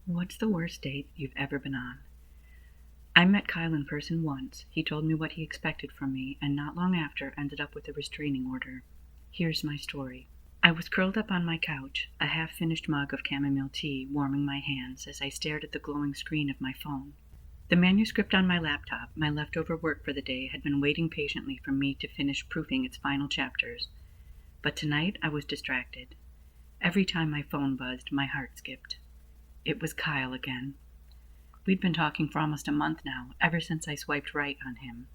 What's the worst date you've ever been on? I met Kyle in person once. He told me what he expected from me, and not long after ended up with a restraining order. Here's my story. I was curled up on my couch, a half-finished mug of chamomile tea warming my hands as I stared at the glowing screen of my phone. The manuscript on my laptop, my leftover work for the day, had been waiting patiently for me to finish proofing its final chapters. But tonight I was distracted. Every time my phone buzzed, my heart skipped. It was Kyle again. We'd been talking for almost a month now, ever since I swiped right on him.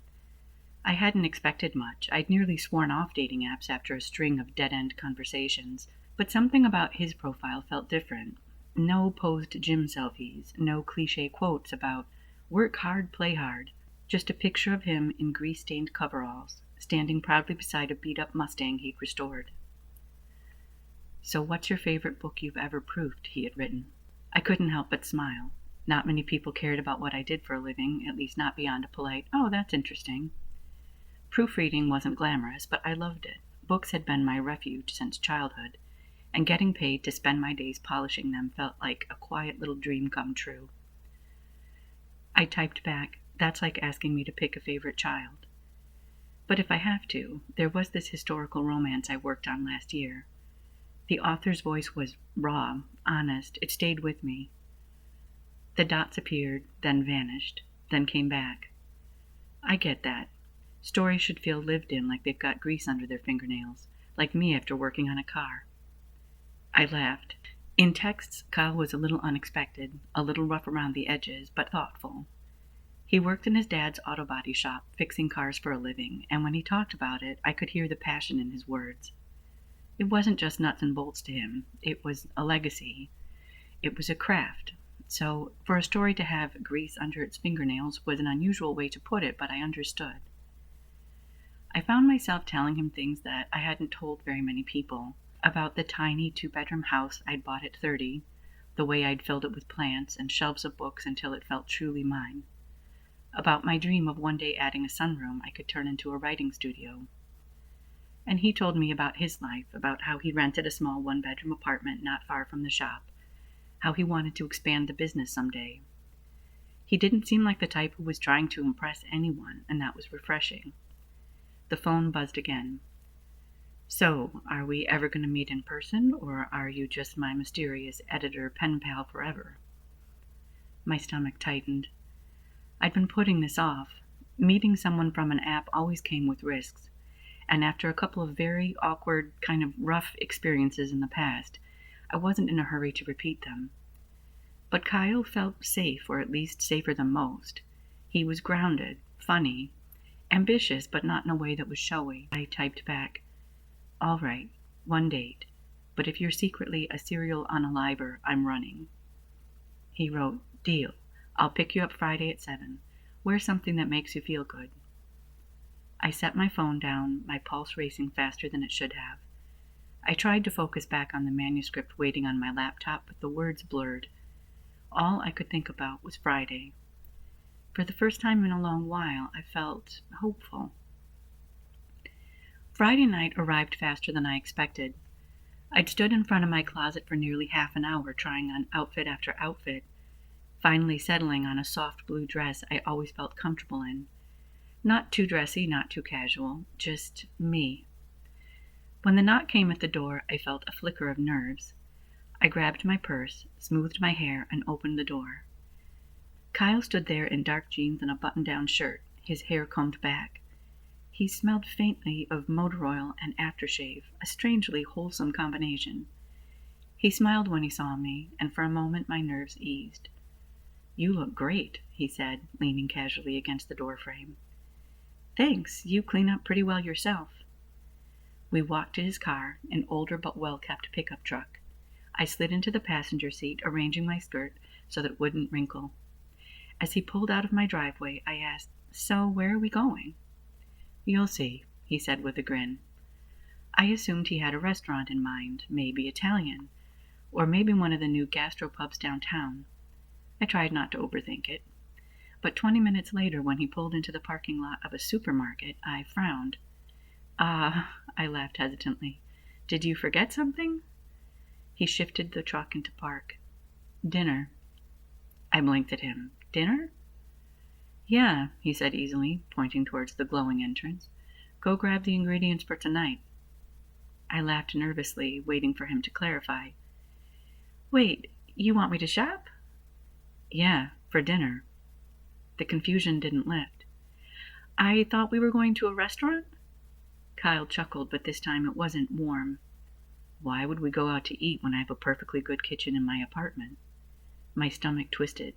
I hadn't expected much. I'd nearly sworn off dating apps after a string of dead-end conversations, but something about his profile felt different. No posed gym selfies, no cliché quotes about work hard, play hard. Just a picture of him in grease-stained coveralls, standing proudly beside a beat-up Mustang he'd restored. "So what's your favorite book you've ever proofed?" he had written. I couldn't help but smile. Not many people cared about what I did for a living, at least not beyond a polite, "Oh, that's interesting." Proofreading wasn't glamorous, but I loved it. Books had been my refuge since childhood, and getting paid to spend my days polishing them felt like a quiet little dream come true. I typed back, "That's like asking me to pick a favorite child." But if I have to, there was this historical romance I worked on last year. The author's voice was raw, honest. It stayed with me. The dots appeared, then vanished, then came back. I get that. Stories should feel lived in, like they've got grease under their fingernails, like me after working on a car. I laughed. In texts, Kyle was a little unexpected, a little rough around the edges, but thoughtful. He worked in his dad's auto body shop, fixing cars for a living, and when he talked about it, I could hear the passion in his words. It wasn't just nuts and bolts to him. It was a legacy. It was a craft. So, for a story to have grease under its fingernails was an unusual way to put it, but I understood. I found myself telling him things that I hadn't told very many people, about the tiny 2-bedroom house I'd bought at 30, the way I'd filled it with plants and shelves of books until it felt truly mine, about my dream of one day adding a sunroom I could turn into a writing studio. And he told me about his life, about how he rented a small 1-bedroom apartment not far from the shop, how he wanted to expand the business someday. He didn't seem like the type who was trying to impress anyone, and that was refreshing. The phone buzzed again. "So, are we ever going to meet in person, or are you just my mysterious editor pen pal forever?" My stomach tightened. I'd been putting this off. Meeting someone from an app always came with risks, and after a couple of very awkward, kind of rough experiences in the past, I wasn't in a hurry to repeat them. But Kyle felt safe, or at least safer than most. He was grounded, funny, ambitious, but not in a way that was showy. I typed back, "All right, 1 date, but if you're secretly a serial unaliver, I'm running." He wrote, "Deal. I'll pick you up Friday at 7. Wear something that makes you feel good." I set my phone down, my pulse racing faster than it should have. I tried to focus back on the manuscript waiting on my laptop, but the words blurred. All I could think about was Friday. For the first time in a long while, I felt hopeful. Friday night arrived faster than I expected. I'd stood in front of my closet for nearly half an hour trying on outfit after outfit, finally settling on a soft blue dress I always felt comfortable in. Not too dressy, not too casual, just me. When the knock came at the door, I felt a flicker of nerves. I grabbed my purse, smoothed my hair, and opened the door. Kyle stood there in dark jeans and a button-down shirt, his hair combed back. He smelled faintly of motor oil and aftershave, a strangely wholesome combination. He smiled when he saw me, and for a moment my nerves eased. "You look great," he said, leaning casually against the doorframe. "Thanks, you clean up pretty well yourself." We walked to his car, an older but well-kept pickup truck. I slid into the passenger seat, arranging my skirt so that it wouldn't wrinkle. As he pulled out of my driveway, I asked, "So, where are we going?" "You'll see," he said with a grin. I assumed he had a restaurant in mind, maybe Italian, or maybe one of the new gastropubs downtown. I tried not to overthink it. But 20 minutes later, when he pulled into the parking lot of a supermarket, I frowned. I laughed hesitantly. "Did you forget something?" He shifted the truck into park. "Dinner." I blinked at him. Dinner? Yeah, he said easily, pointing towards the glowing entrance. Go grab the ingredients for tonight. I laughed nervously, waiting for him to clarify. Wait, you want me to shop? Yeah, for dinner. The confusion didn't lift. I thought we were going to a restaurant? Kyle chuckled, but this time it wasn't warm. Why would we go out to eat when I have a perfectly good kitchen in my apartment? My stomach twisted.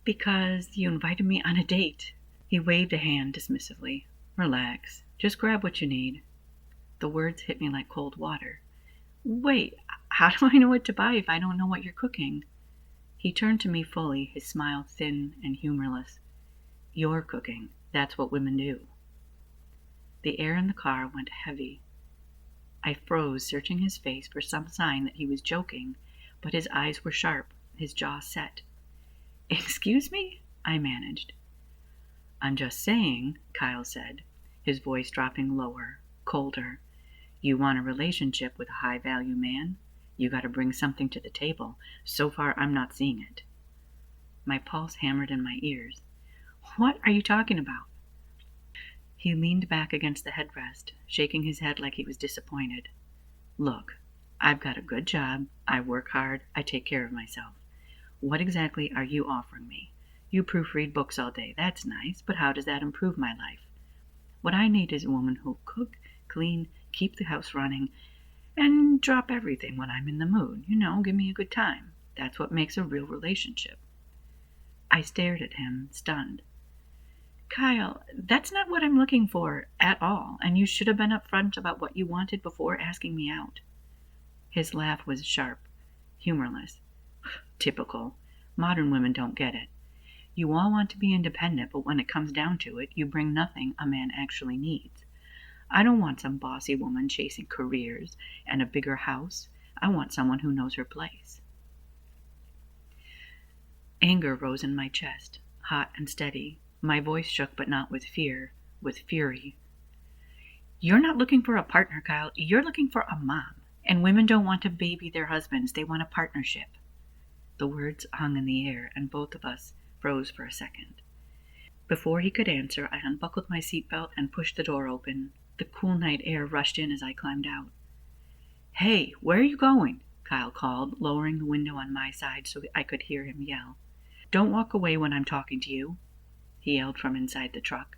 Because you invited me on a date. He waved a hand dismissively. Relax. Just grab what you need. The words hit me like cold water. Wait, how do I know what to buy if I don't know what you're cooking? He turned to me fully, his smile thin and humorless. You're cooking. That's what women do. The air in the car went heavy. I froze, searching his face for some sign that he was joking, but his eyes were sharp, his jaw set. Excuse me? I managed. I'm just saying, Kyle said, his voice dropping lower, colder. You want a relationship with a high-value man? You gotta bring something to the table. So far, I'm not seeing it. My pulse hammered in my ears. What are you talking about? He leaned back against the headrest, shaking his head like he was disappointed. Look, I've got a good job, I work hard, I take care of myself. What exactly are you offering me? You proofread books all day, that's nice, but how does that improve my life? What I need is a woman who'll cook, clean, keep the house running, and drop everything when I'm in the mood. Give me a good time. That's what makes a real relationship. I stared at him, stunned. Kyle, that's not what I'm looking for at all, and you should have been upfront about what you wanted before asking me out. His laugh was sharp, humorless. Typical. Modern women don't get it. You all want to be independent, but when it comes down to it, you bring nothing a man actually needs. I don't want some bossy woman chasing careers and a bigger house. I want someone who knows her place. Anger rose in my chest, hot and steady. My voice shook, but not with fear, with fury. You're not looking for a partner, Kyle. You're looking for a mom. And women don't want to baby their husbands. They want a partnership. The words hung in the air, and both of us froze for a second. Before he could answer, I unbuckled my seatbelt and pushed the door open. The cool night air rushed in as I climbed out. Hey, where are you going? Kyle called, lowering the window on my side so I could hear him yell. Don't walk away when I'm talking to you, he yelled from inside the truck.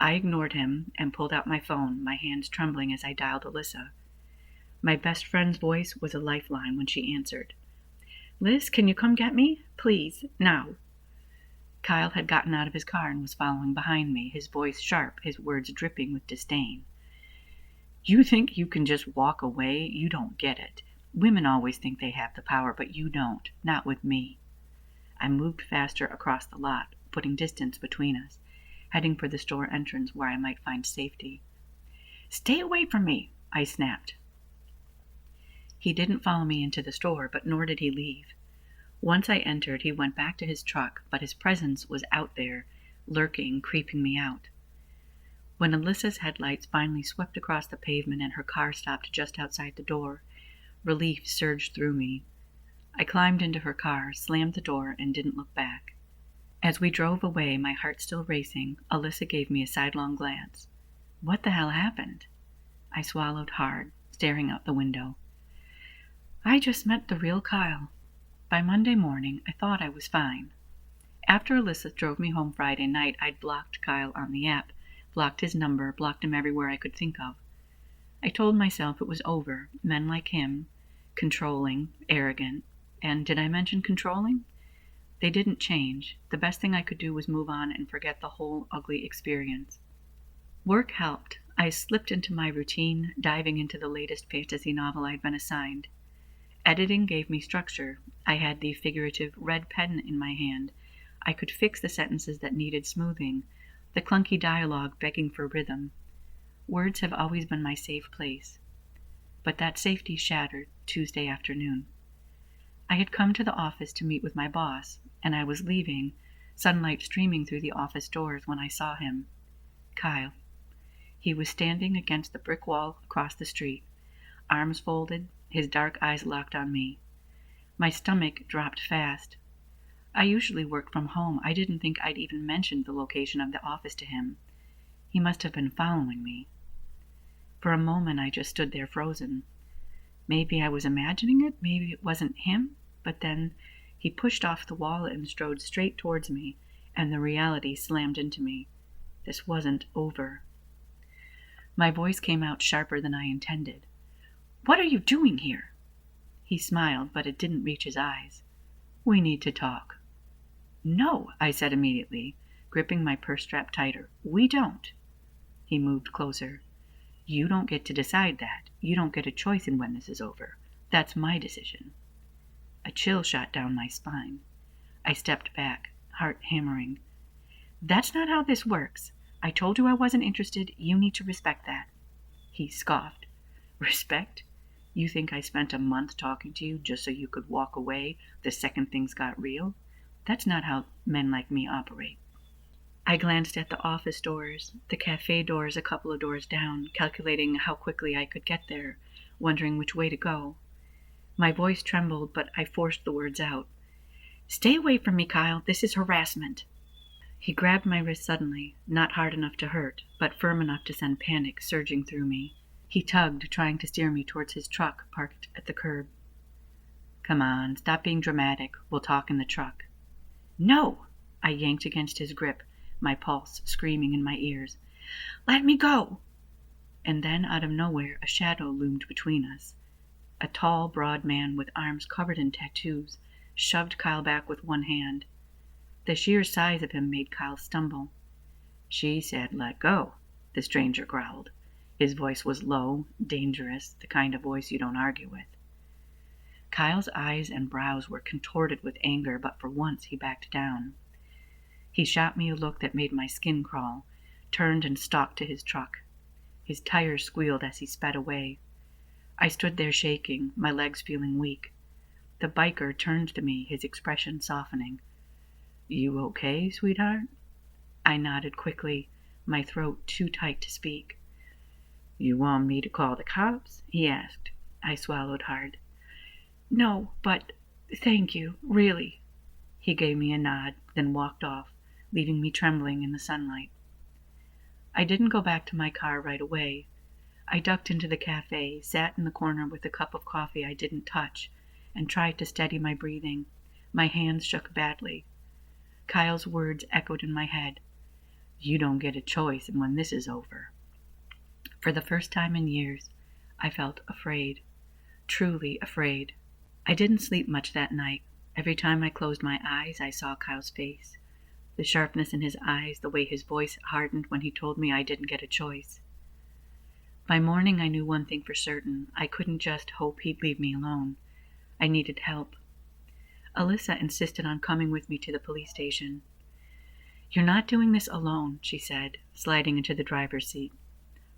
I ignored him and pulled out my phone, my hands trembling as I dialed Alyssa. My best friend's voice was a lifeline when she answered. Liz, can you come get me? Please, now. Kyle had gotten out of his car and was following behind me, his voice sharp, his words dripping with disdain. You think you can just walk away? You don't get it. Women always think they have the power, but you don't. Not with me. I moved faster across the lot, putting distance between us, heading for the store entrance where I might find safety. Stay away from me, I snapped. He didn't follow me into the store, but nor did he leave. Once I entered, he went back to his truck, but his presence was out there, lurking, creeping me out. When Alyssa's headlights finally swept across the pavement and her car stopped just outside the door, relief surged through me. I climbed into her car, slammed the door, and didn't look back. As we drove away, my heart still racing, Alyssa gave me a sidelong glance. What the hell happened? I swallowed hard, staring out the window. I just met the real Kyle. By Monday morning, I thought I was fine. After Alyssa drove me home Friday night, I'd blocked Kyle on the app, blocked his number, blocked him everywhere I could think of. I told myself it was over. Men like him, controlling, arrogant, and did I mention controlling? They didn't change. The best thing I could do was move on and forget the whole ugly experience. Work helped. I slipped into my routine, diving into the latest fantasy novel I'd been assigned. Editing gave me structure. I had the figurative red pen in my hand. I could fix the sentences that needed smoothing, the clunky dialogue begging for rhythm. Words have always been my safe place. But that safety shattered Tuesday afternoon. I had come to the office to meet with my boss, and I was leaving, sunlight streaming through the office doors when I saw him. Kyle. He was standing against the brick wall across the street, arms folded, his dark eyes locked on me. My stomach dropped fast. I usually worked from home. I didn't think I'd even mentioned the location of the office to him. He must have been following me. For a moment I just stood there frozen. Maybe I was imagining it, maybe it wasn't him, but then he pushed off the wallet and strode straight towards me, and the reality slammed into me. This wasn't over. My voice came out sharper than I intended. "What are you doing here?" He smiled, but it didn't reach his eyes. "We need to talk." "No," I said immediately, gripping my purse strap tighter. "We don't." He moved closer. "You don't get to decide that. You don't get a choice in when this is over. That's my decision." A chill shot down my spine. I stepped back, heart hammering. "That's not how this works. I told you I wasn't interested. You need to respect that." He scoffed. "Respect? You think I spent a month talking to you just so you could walk away the second things got real? That's not how men like me operate." I glanced at the office doors, the cafe doors a couple of doors down, calculating how quickly I could get there, wondering which way to go. My voice trembled, but I forced the words out. "Stay away from me, Kyle. This is harassment." He grabbed my wrist suddenly, not hard enough to hurt, but firm enough to send panic surging through me. He tugged, trying to steer me towards his truck parked at the curb. "Come on, stop being dramatic. We'll talk in the truck." "No!" I yanked against his grip, my pulse screaming in my ears. "Let me go!" And then, out of nowhere, a shadow loomed between us. A tall, broad man with arms covered in tattoos shoved Kyle back with one hand. The sheer size of him made Kyle stumble. "She said let go," the stranger growled. His voice was low, dangerous, the kind of voice you don't argue with. Kyle's eyes and brows were contorted with anger, but for once he backed down. He shot me a look that made my skin crawl, turned and stalked to his truck. His tires squealed as he sped away. I stood there shaking, my legs feeling weak. The biker turned to me, his expression softening. "You okay, sweetheart?" I nodded quickly, my throat too tight to speak. "You want me to call the cops?" he asked. I swallowed hard. "No, but thank you, really." He gave me a nod, then walked off, leaving me trembling in the sunlight. I didn't go back to my car right away. I ducked into the cafe, sat in the corner with a cup of coffee I didn't touch, and tried to steady my breathing. My hands shook badly. Kyle's words echoed in my head. "You don't get a choice when this is over." For the first time in years, I felt afraid, truly afraid. I didn't sleep much that night. Every time I closed my eyes, I saw Kyle's face. The sharpness in his eyes, the way his voice hardened when he told me I didn't get a choice. By morning, I knew one thing for certain. I couldn't just hope he'd leave me alone. I needed help. Alyssa insisted on coming with me to the police station. "You're not doing this alone," she said, sliding into the driver's seat.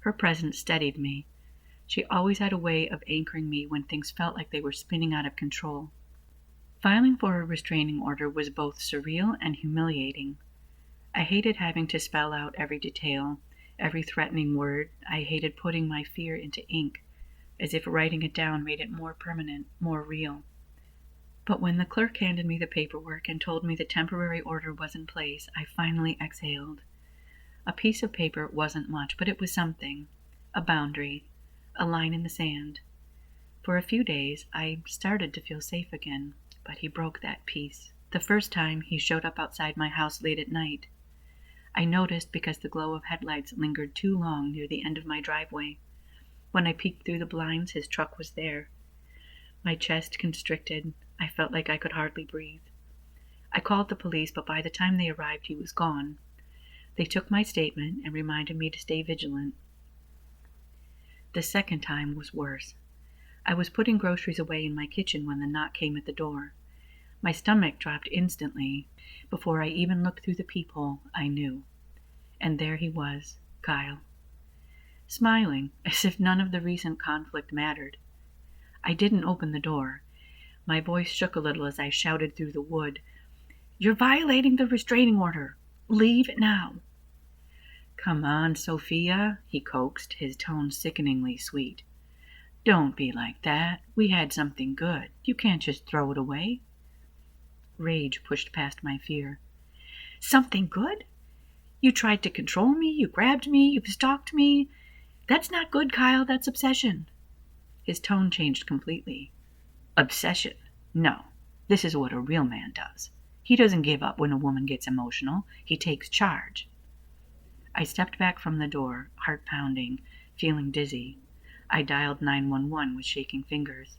Her presence steadied me. She always had a way of anchoring me when things felt like they were spinning out of control. Filing for a restraining order was both surreal and humiliating. I hated having to spell out every detail, every threatening word. I hated putting my fear into ink, as if writing it down made it more permanent, more real. But when the clerk handed me the paperwork and told me the temporary order was in place, I finally exhaled. A piece of paper wasn't much, but it was something. A boundary, a line in the sand. For a few days, I started to feel safe again, but he broke that peace. The first time, he showed up outside my house late at night. I noticed because the glow of headlights lingered too long near the end of my driveway. When I peeked through the blinds, his truck was there. My chest constricted. I felt like I could hardly breathe. I called the police, but by the time they arrived, he was gone. They took my statement and reminded me to stay vigilant. The second time was worse. I was putting groceries away in my kitchen when the knock came at the door. My stomach dropped instantly. Before I even looked through the peephole, I knew. And there he was, Kyle. Smiling, as if none of the recent conflict mattered. I didn't open the door. My voice shook a little as I shouted through the wood, "You're violating the restraining order. Leave now." "Come on, Sophia," he coaxed, his tone sickeningly sweet. Don't be like that. We had something good. You can't just throw it away. Rage pushed past my fear. Something good? You tried to control me, you grabbed me, you stalked me. That's not good, Kyle, that's obsession. His tone changed completely. Obsession? No. This is what a real man does. He doesn't give up when a woman gets emotional. He takes charge. I stepped back from the door, heart pounding, feeling dizzy. I dialed 911 with shaking fingers.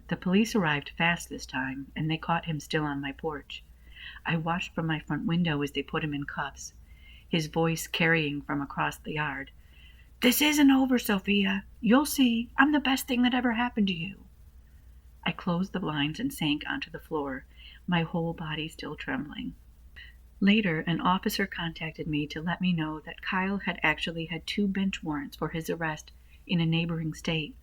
The police arrived fast this time, and they caught him still on my porch. I watched from my front window as they put him in cuffs, his voice carrying from across the yard. This isn't over, Sophia. You'll see. I'm the best thing that ever happened to you. I closed the blinds and sank onto the floor, my whole body still trembling. Later, an officer contacted me to let me know that Kyle had actually had 2 bench warrants for his arrest in a neighboring state,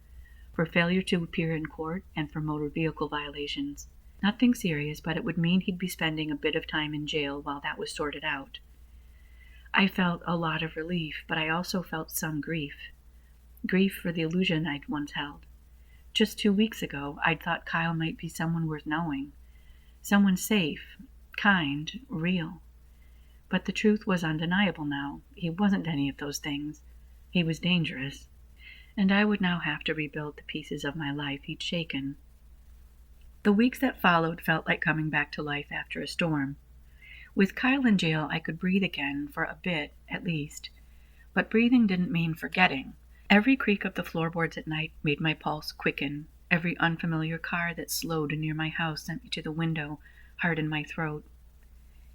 for failure to appear in court and for motor vehicle violations. Nothing serious, but it would mean he'd be spending a bit of time in jail while that was sorted out. I felt a lot of relief, but I also felt some grief. Grief for the illusion I'd once held. Just 2 weeks ago, I'd thought Kyle might be someone worth knowing. Someone safe, kind, real. But the truth was undeniable now. He wasn't any of those things. He was dangerous. And I would now have to rebuild the pieces of my life he'd shaken. The weeks that followed felt like coming back to life after a storm. With Kyle in jail, I could breathe again, for a bit, at least. But breathing didn't mean forgetting. Every creak of the floorboards at night made my pulse quicken. Every unfamiliar car that slowed near my house sent me to the window, hard in my throat.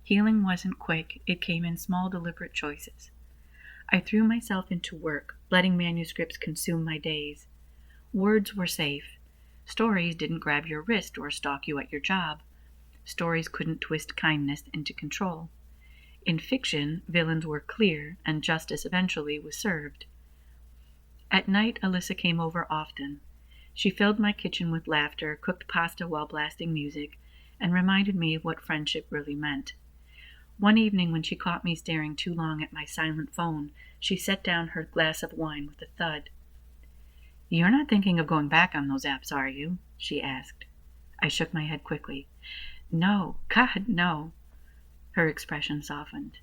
Healing wasn't quick. It came in small, deliberate choices. I threw myself into work, letting manuscripts consume my days. Words were safe. Stories didn't grab your wrist or stalk you at your job. Stories couldn't twist kindness into control. In fiction, villains were clear, and justice eventually was served. At night, Alyssa came over often. She filled my kitchen with laughter, cooked pasta while blasting music, and reminded me of what friendship really meant. One evening, when she caught me staring too long at my silent phone, she set down her glass of wine with a thud. "You're not thinking of going back on those apps, are you?" she asked. I shook my head quickly. "No, God, no." Her expression softened.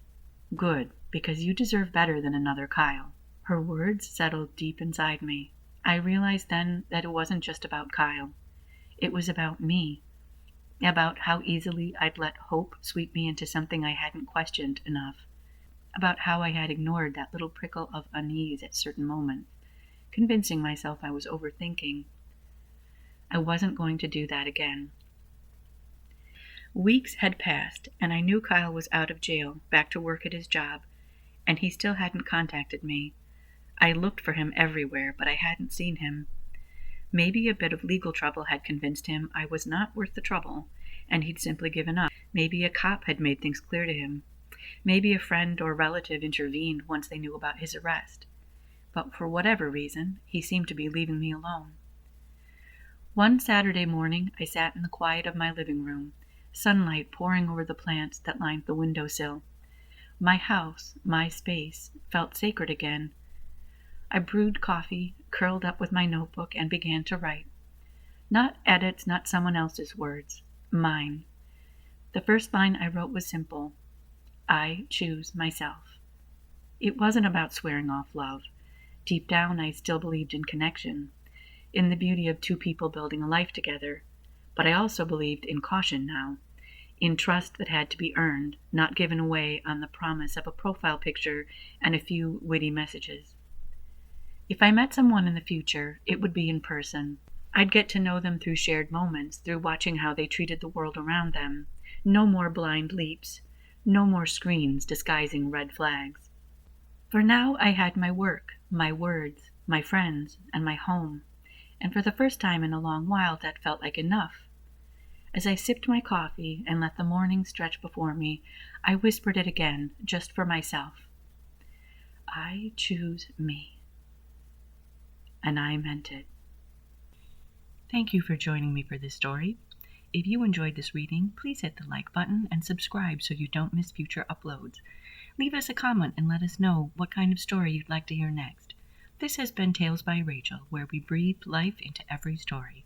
"Good, because you deserve better than another Kyle." Her words settled deep inside me. I realized then that it wasn't just about Kyle. It was about me. About how easily I'd let hope sweep me into something I hadn't questioned enough. About how I had ignored that little prickle of unease at certain moments, convincing myself I was overthinking. I wasn't going to do that again. Weeks had passed, and I knew Kyle was out of jail, back to work at his job, and he still hadn't contacted me. I looked for him everywhere, but I hadn't seen him. Maybe a bit of legal trouble had convinced him I was not worth the trouble, and he'd simply given up. Maybe a cop had made things clear to him. Maybe a friend or relative intervened once they knew about his arrest. But for whatever reason, he seemed to be leaving me alone. One Saturday morning, I sat in the quiet of my living room, sunlight pouring over the plants that lined the windowsill. My house, my space, felt sacred again. I brewed coffee, curled up with my notebook, and began to write. Not edits, not someone else's words. Mine. The first line I wrote was simple. I choose myself. It wasn't about swearing off love. Deep down, I still believed in connection, in the beauty of 2 people building a life together. But I also believed in caution now, in trust that had to be earned, not given away on the promise of a profile picture and a few witty messages. If I met someone in the future, it would be in person. I'd get to know them through shared moments, through watching how they treated the world around them. No more blind leaps. No more screens disguising red flags. For now, I had my work, my words, my friends, and my home. And for the first time in a long while, that felt like enough. As I sipped my coffee and let the morning stretch before me, I whispered it again, just for myself. I choose me. And I meant it. Thank you for joining me for this story. If you enjoyed this reading, please hit the like button and subscribe so you don't miss future uploads. Leave us a comment and let us know what kind of story you'd like to hear next. This has been Tales by Rachel, where we breathe life into every story.